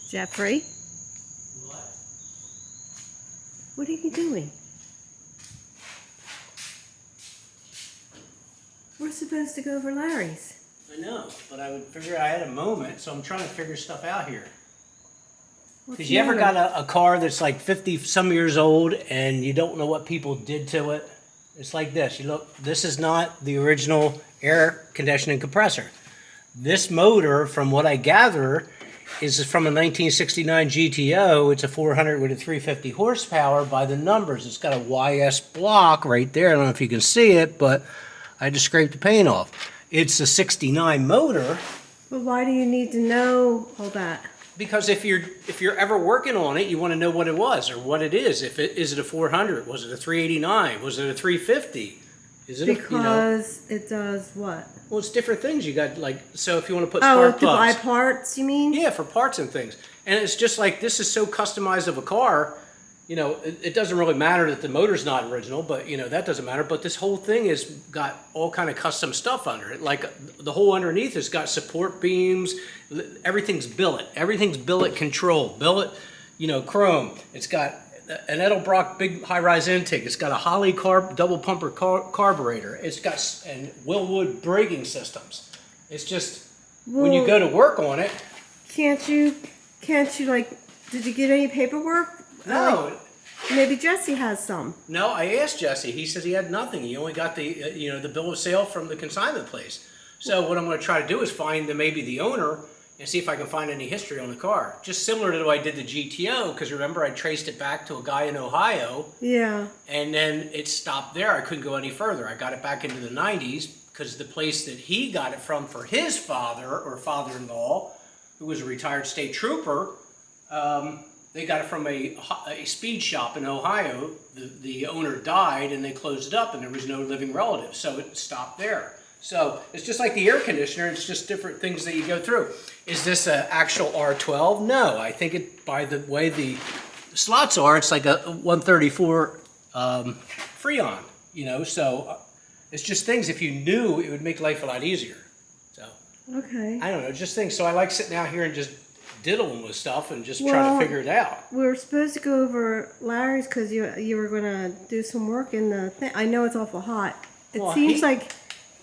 Jeffrey, What? what are you doing? We're supposed to go over Larry's. I know, but I would figure I had a moment, so I'm trying to figure stuff out here. What's Because the you ever matter? got a car that's like 50 some years old and you don't know what people did to it? It's like this. You look, this is not the original air conditioning compressor. This motor, from what I gather, is from a 1969 GTO. It's a 400 with a 350 horsepower by the numbers. It's got a YS block right there. I don't know if you can see it, but I just scraped the paint off. It's a 69 motor. But why do you need to know all that? Because if you're ever working on it, you want to know what it was or what it is. Is it a 400? Was it a 389? Was it a 350? Is it Because it does what? Well, it's different things. You got like, so if you want to put Oh, spark to buy plugs. parts, you mean? Yeah, for parts and things. And it's just like, this is so customized of a car, it doesn't really matter that the motor's not original, but that doesn't matter. But this whole thing has got all kind of custom stuff under it. Like the whole underneath has got support beams. Everything's billet. Everything's billet control. Billet, chrome. It's got an Edelbrock big high-rise intake. It's got a Holley double pumper carburetor. It's got and Willwood braking systems. It's just, when you go to work on it. Can't you did you get any paperwork? No. Maybe Jesse has some. No, I asked Jesse. He says he had nothing. He only got the the bill of sale from the consignment place. So what I'm going to try to do is find maybe the owner and see if I can find any history on the car. Just similar to the way I did the GTO, because remember I traced it back to a guy in Ohio. Yeah. And then it stopped there. I couldn't go any further. I got it back into the 90s because the place that he got it from for his father or father-in-law, who was a retired state trooper, they got it from a speed shop in Ohio. The owner died and they closed it up and there was no living relative, so it stopped there. So it's just like the air conditioner, it's just different things that you go through. Is this an actual R12? No, I think it, by the way the slots are, it's like a 134 Freon, so it's just things, if you knew, it would make life a lot easier. So, Okay. I don't know, just things. So I like sitting out here and just diddling with stuff and just trying to figure it out. We were supposed to go over Larry's because you were going to do some work in the thing. I know it's awful hot. It seems like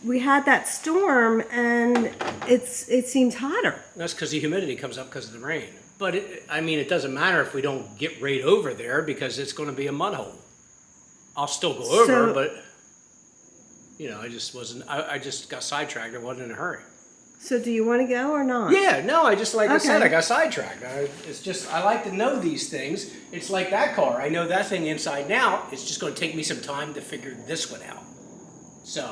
we had that storm and it seems hotter. That's because the humidity comes up because of the rain. But it doesn't matter if we don't get right over there because it's going to be a mud hole. I'll still go over, but I just wasn't. I just got sidetracked. I wasn't in a hurry. So do you want to go or not? Yeah, no, I said, I got sidetracked. It's just, I like to know these things. It's like that car. I know that thing inside and out. It's just going to take me some time to figure this one out. So,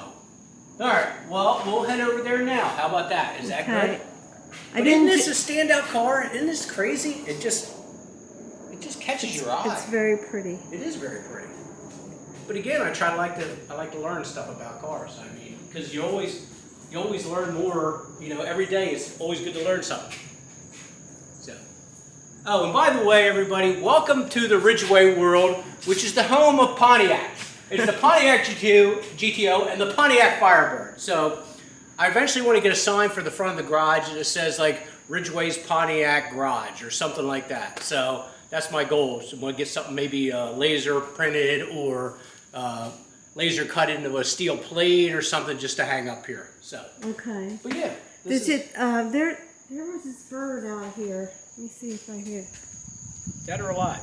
all right, well, we'll head over there now. How about that? Is that good? Isn't this a standout car? Isn't this crazy? It just catches your eye. It's very pretty. It is very pretty. But again, I like to learn stuff about cars. Because you always learn more, every day. It's always good to learn something. So, oh, and by the way, everybody, welcome to the Ridgway world, which is the home of Pontiac. It's the Pontiac GTO and the Pontiac Firebird. So, I eventually want to get a sign for the front of the garage that says like Ridgway's Pontiac Garage or something like that. So, that's my goal. So, I want to get something maybe laser printed or laser cut into a steel plate or something just to hang up here. So. Okay. But yeah. There was this bird out here. Let me see if I hear. Dead or alive?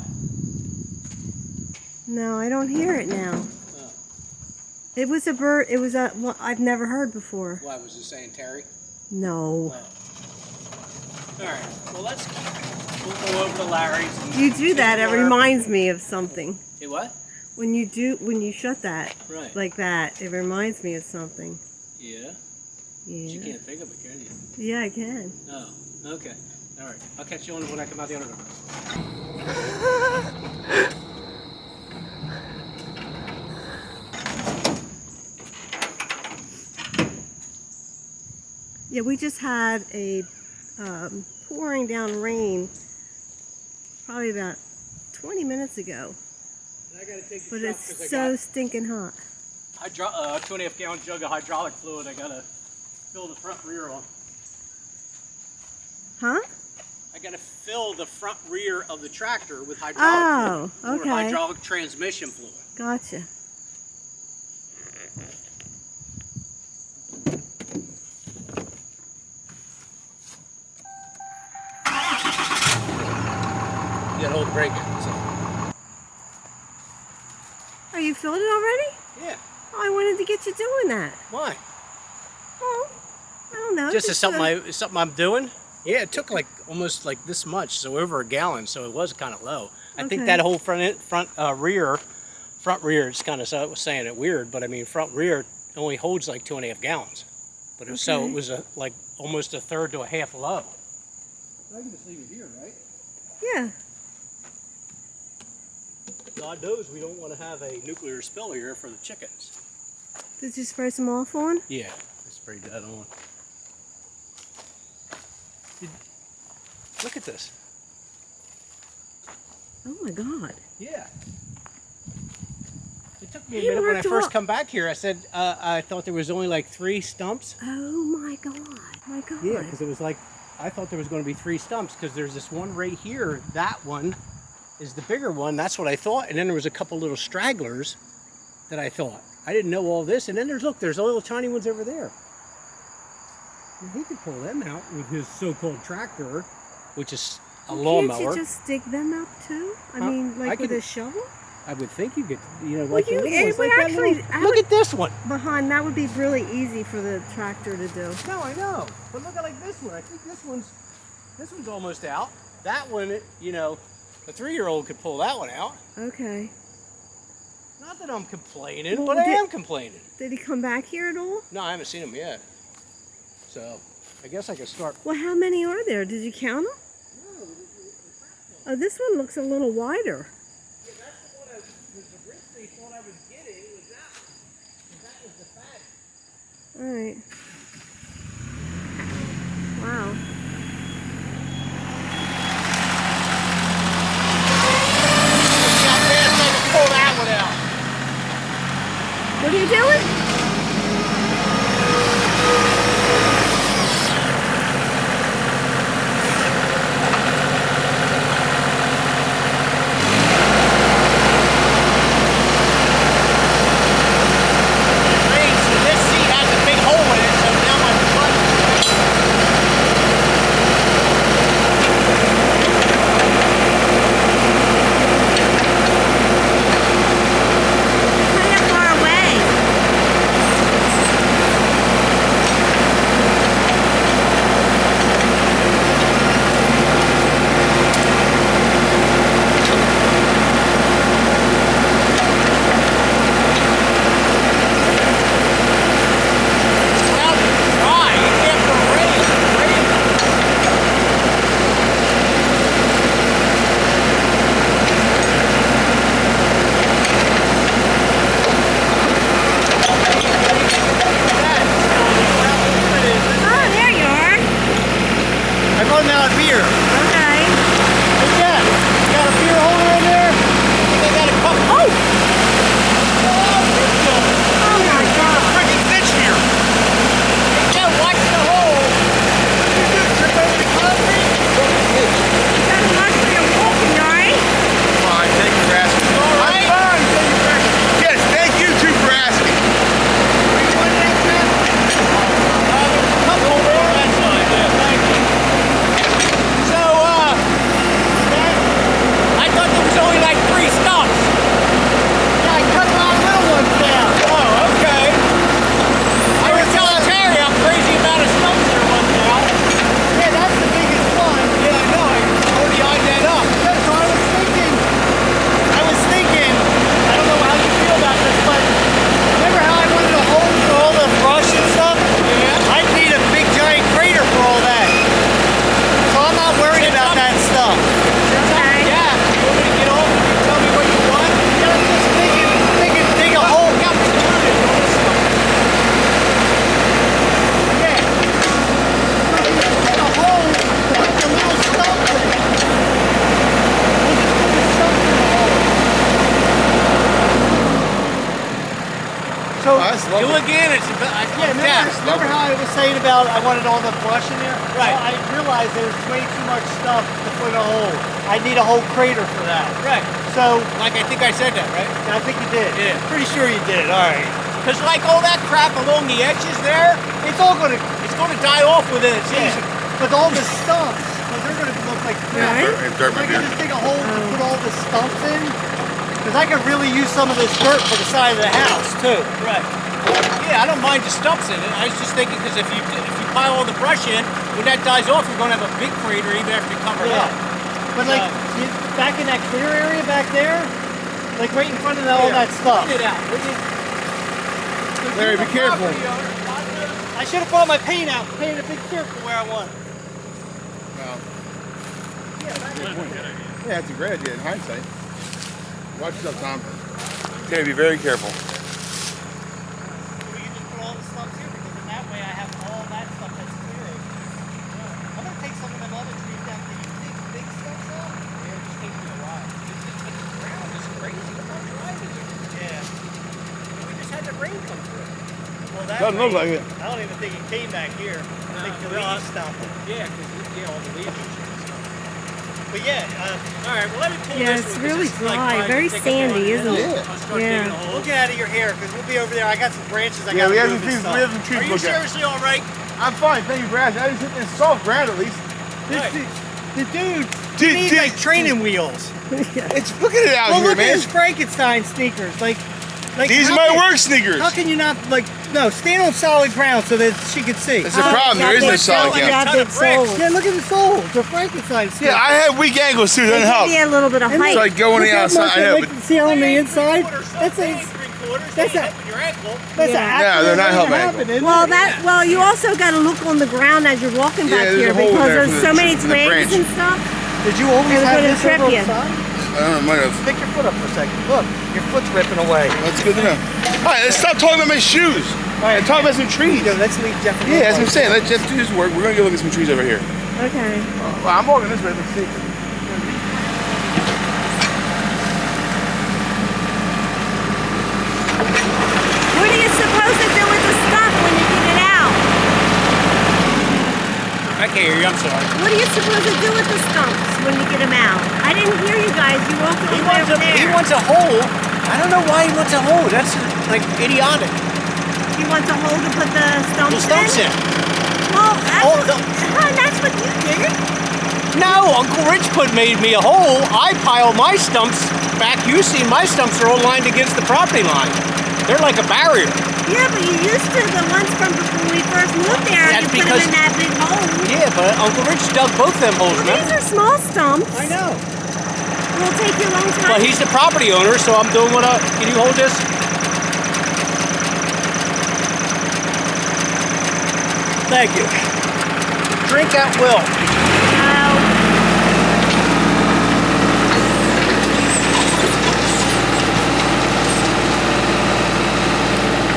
No, I don't hear it now. Oh. It was a bird. It was well, I've never heard before. Why, was it saying Terry? No. Oh. All right. Well, we'll go over to Larry's. You do that. It reminds me of something. Hey, what? When you shut that Right. like that, it reminds me of something. Yeah. Yeah. But you can't think of it, can you? Yeah, I can. Oh. Okay. All right. I'll catch you on when I come out the other door. Yeah, we just had a pouring down rain probably about 20 minutes ago. I gotta take the But truck it's 'cause I so got stinking hot. 2.5 gallon jug of hydraulic fluid. I gotta fill the front rear on. Huh? I got to fill the front rear of the tractor with hydraulic fluid, or hydraulic transmission fluid. Gotcha. You got to hold the brake in. So. Are you filled it already? Yeah. Oh, I wanted to get you doing that. Why? Oh, I don't know. Just as something I'm doing. Yeah, it took like almost like this much, so over a gallon. So it was kind of low. I think that whole front rear, it's kind of, so I was saying it weird, but I mean front rear only holds like 2.5 gallons. But it was, so it was like almost a third to a half low. I can just leave it here, right? Yeah. God knows we don't want to have a nuclear spill here for the chickens. Did you spray some off on? Yeah, I sprayed that on. Look at this. Oh my God. Yeah. It took me a minute when I first come back here. I said I thought there was only like 3 stumps. Oh my God. My God. Yeah, because it was like, I thought there was going to be 3 stumps because there's this one right here. That one is the bigger one. That's what I thought. And then there was a couple little stragglers that I thought. I didn't know all this. And then there's little tiny ones over there. And he could pull them out with his so-called tractor, which is a lawnmower. Can't you just dig them up too? I mean, like with a shovel? I would think you could, like the little ones, like that little, look at this one. Behind, that would be really easy for the tractor to do. No, I know. But look at like this one. I think this one's almost out. That one, a 3-year-old could pull that one out. Okay. Not that I'm complaining, but I am complaining. Did he come back here at all? No, I haven't seen him yet. So, I guess I could start. Well, how many are there? Did you count them? No. Oh, this one looks a little wider. Yeah, that's the one I originally thought I was getting, was that one. That was the fat. All right. Wow. Pull that one out. What are you doing? You again, it's about, remember how I was saying about I wanted all the brush in there? Right. I realized there's way too much stuff to put in a hole. I need a whole crater for that. Right. So, Like I think I said that, right? I think you did. Yeah. Pretty sure you did. All right. Because like all that crap along the edges there, It's all going to, it's going to die off within a season. but all the stumps, because they're going to look like crap. Right. If I can just dig a hole to put all the stumps in, because I could really use some of this dirt for the side of the house too. Right. Yeah, I don't mind the stumps in it. I was just thinking because if you pile all the brush in, when that dies off, you're going to have a big crater even after you cover it up. But like back in that clear area back there, like right in front of all that stuff. Get it out. Larry, be careful. I should have brought my paint out, painted a big circle where I want. Yeah, that's a great idea in hindsight. Watch yourself, Tom. You gotta be very careful. We can just put all the stumps here because in that way I have all that stuff that's clearing. I'm gonna take some of them other trees down. Can you take big stumps out? Yeah, it just takes me a while. The ground is crazy. Look how dry it is. Yeah. We just had the rain come through. Well, that Doesn't look like it. I don't even think it came back here. I think the leaves stopped it. Yeah, because all the leaves are shit. But yeah, All right, well let me pull Yeah, this it's one, 'cause really this is like dry, trying to very dig a sandy, hole. isn't it? I'll start Yeah. digging a hole. we'll get out of your hair because we'll be over there. I got some branches I Yeah, got we to have move some and trees. stuff. We have some trees Are to you look at. seriously all right? I'm fine, thank you for asking. I just hit this soft ground at least. Right. The dude Dude, needs like training wheels. It's look at it out Well, here, look at man. his Frankenstein sneakers. Like These how are my can- work sneakers. How can you not stand on solid ground so that she can see? That's the problem. There is no solid ground. Yeah, ton big of bricks. soles. Yeah, look at the soles. They're Frankenstein sneakers. Yeah, I have weak ankles too. It doesn't help. Maybe a little bit of height. So I go on the outside. I know, but See on the inside? That's That's that's a- helping your ankle. That's Yeah. Yeah, they're not helping ankle. Well, you also got to look on the ground as you're walking Yeah, back there's here a hole because there there's for so the many branch. twigs and stuff. Did you always It was have gonna this trip over you. the side? I don't know. Might have. Pick your foot up for a second. Look, your foot's ripping away. That's good to know. All right, let's stop talking about my shoes. All right, talk about some trees. Yo, let's leave Jeff alone. Yeah, that's what I'm saying. Let Jeff do his work. We're gonna go look at some trees over here. Okay. Well, I'm walking this way. Let's see. What are you supposed to do with the stump when you get it out? I can't hear you, I'm sorry. What are you supposed to do with the stumps when you get them out? I didn't hear you guys. You walked He over wants, there. he wants a hole. I don't know why he wants a hole. That's like idiotic. He wants a hole to put the stumps, The stumps in. Well, that's, Oh, that's what you did. No, Uncle Rich made me a hole. I pile my stumps back. You see, my stumps are all lined against the property line. They're like a barrier. Yeah, but you used to the ones from when we first moved there. That's You put them because- in that big hole. Yeah, but Uncle Rich dug both them holes, Well, these remember? are small stumps. I know. It'll take you a long time. Well, he's the property owner, so I'm doing what can you hold this? Thank you. Drink at will.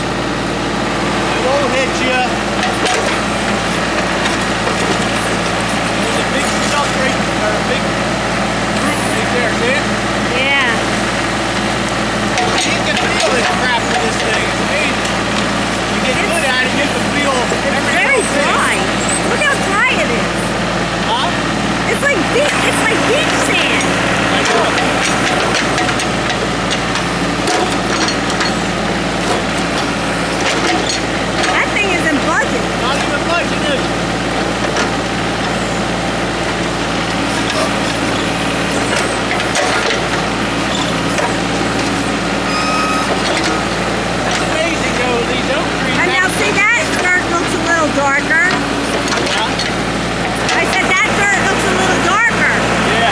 I won't hit you. There's a big stump right, or a big root right there, see it? Yeah. You can feel this crap with this thing. It's amazing. You get good at it, you can feel every Very little thing. dry. Look how dry it is. Huh? It's like beach sand. I know. That thing isn't budging. Not even much, is it? It's amazing, though, these oak trees. And now see that dirt looks a little darker. I said that dirt looks a little darker. Yeah.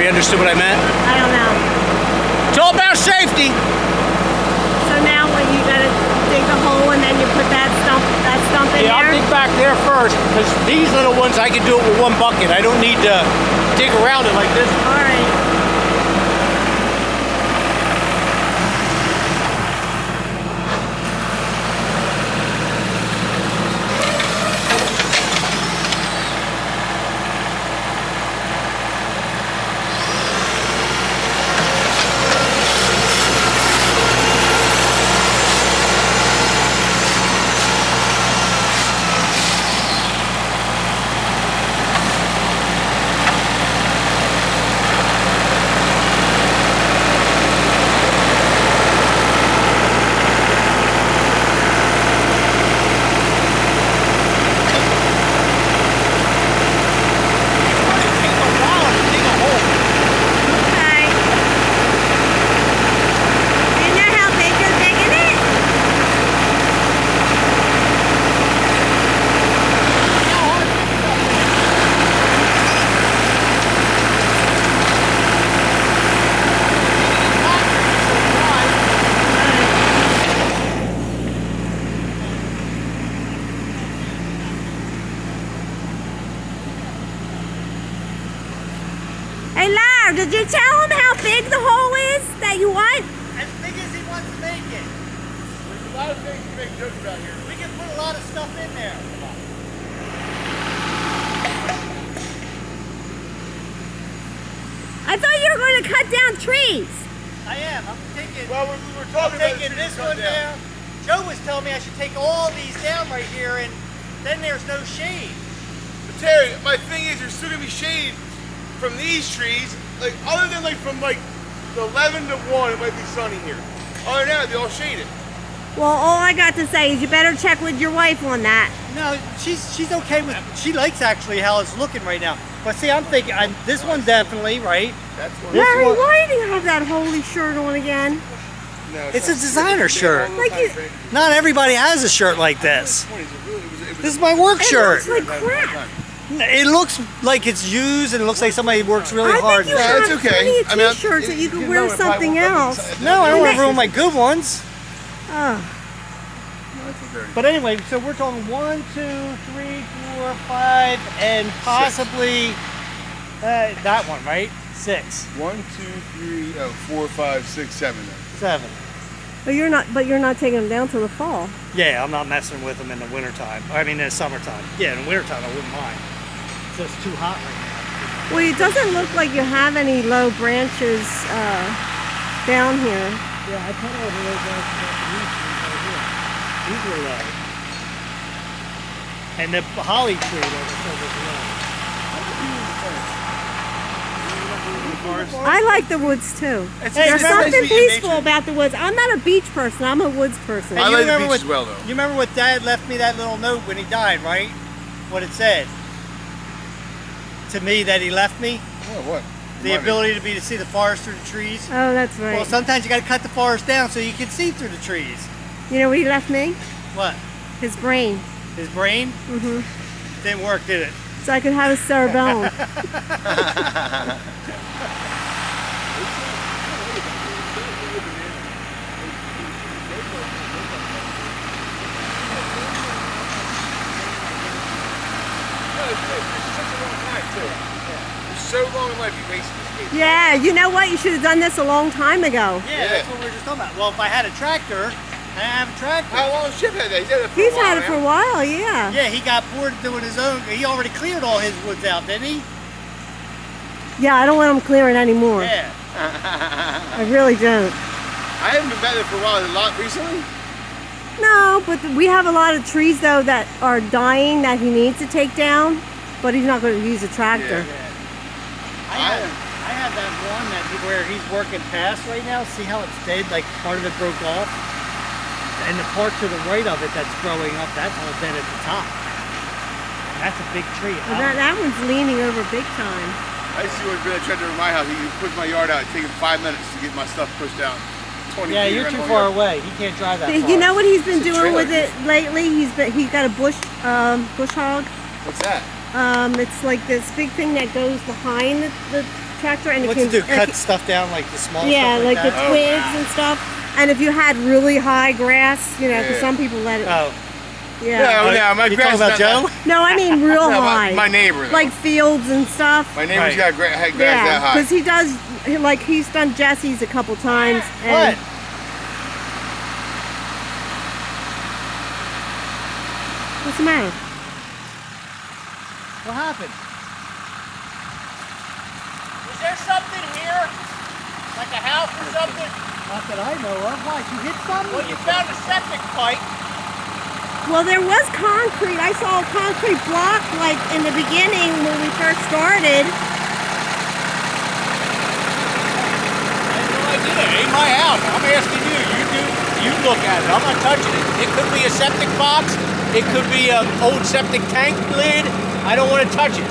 You understood what I meant? I don't know. It's all about safety. So now what, you gotta dig a hole and then you put that stump in Yeah, there? I'll dig back there first, because these little ones I can do it with one bucket. I don't need to dig around it like this. All right. Hey, Lar, did you tell him how big the hole is that you want? As big as he wants to make it. There's a lot of things to make jokes about here. We can put a lot of stuff in there. I thought you were going to cut down trees. I am. I'm taking. Well, we were talking I'm about taking the this trees one cut down. Joe was telling me I should take all these down right here, and then there's no shade. But Terry, my thing is, there's still gonna be shade from these trees. Like other than like from like the 11 to 1, it might be sunny here. Other than that, they all shaded. Well, all I got to say is you better check with your wife on that. No, she's okay with. She likes actually how it's looking right now. But see, I'm thinking this one definitely right. That's one. This Larry, one- why do you have that holy shirt on again? No, It's not- a designer shirt. Like you- Not everybody has a shirt like this. This is my work It shirt. looks like crap. It looks like it's used, and it looks like somebody works really I hard. think you No, have it's okay. plenty of I mean, t-shirts that you could know wear it probably something won't come else. inside. No, I don't want And to ruin my good ones. Oh. But anyway, so we're talking 1, 2, 3, 4, 5, and possibly that one, right? 6, 1, 2, 3, 4, 5, 6, 7. 7. But you're not taking them down till the fall. Yeah, I'm not messing with them in the wintertime. I mean, in the summertime. Yeah, in the wintertime, I wouldn't mind. It's just too hot right now. Well, it doesn't look like you have any low branches down here. Yeah, I put all the low branches right here. These were low. And the holly tree that was over I like the woods too. It's There's nice something to be in peaceful nature. about the woods. I'm not a beach person. I'm a woods person. I you like the remember beach as well, though. You remember what Dad left me that little note when he died, right? What it said to me that he left me? Oh, what? The Remind me. ability to be to see the forest through the trees. Oh, that's right. Well, sometimes you got to cut the forest down so you can see through the trees. You know what he left me? What? His brain. His brain? Mm-hmm. Didn't work, did it? So I could have a cerebellum. So long in life, you wasted this game. Yeah, you know what? You should have done this a long time ago. Yeah, that's what we were just talking about. Well, if I had a tractor, I have a tractor. How long has Chip had that? He's had it for He's a while had it for a now. while, yeah. Yeah, he got bored doing his own. He already cleared all his woods out, didn't he? Yeah, I don't want him clearing anymore. Yeah. I really don't. I haven't been back there for a while. A lot recently? No, but we have a lot of trees though that are dying that he needs to take down, but he's not going to use a tractor. I had that one where he's working past right now. See how it's dead? Like part of it broke off, and the part to the right of it that's growing up, that's all dead at the top. And that's a big tree. But that one's leaning over big time. I used to see one Billy tried to my house. He pushed my yard out. It took him 5 minutes to get my stuff pushed out. 20 Yeah, feet you're around too the far whole yard. away. He can't drive that far. You know what he's been It's a doing with trailer. it lately? He's got a bush hog. What's that? It's like this big thing that goes behind the tractor, and What's it it do? can Cut stuff down like the small yeah, stuff like the that? twigs and stuff. And if you had really high grass, you know, because Yeah. some people let it. Oh, Yeah. Yeah, my you grass talking is about not Joe? No, I mean real No, high. my neighbor, though. Like fields and stuff. My neighbor's Right. had grass Yeah, that high. because he does. Like he's done Jesse's a couple times. What? And What's the matter? What happened? Was there something here? Like a house or something? Not that I know of. Why? You hit something? Well, you found a septic pipe. Well, there was concrete. I saw a concrete block like in the beginning when we first started. I have no idea. It ain't my house. I'm asking you. You look at it. I'm not touching it. It could be a septic box. It could be an old septic tank lid. I don't want to touch it.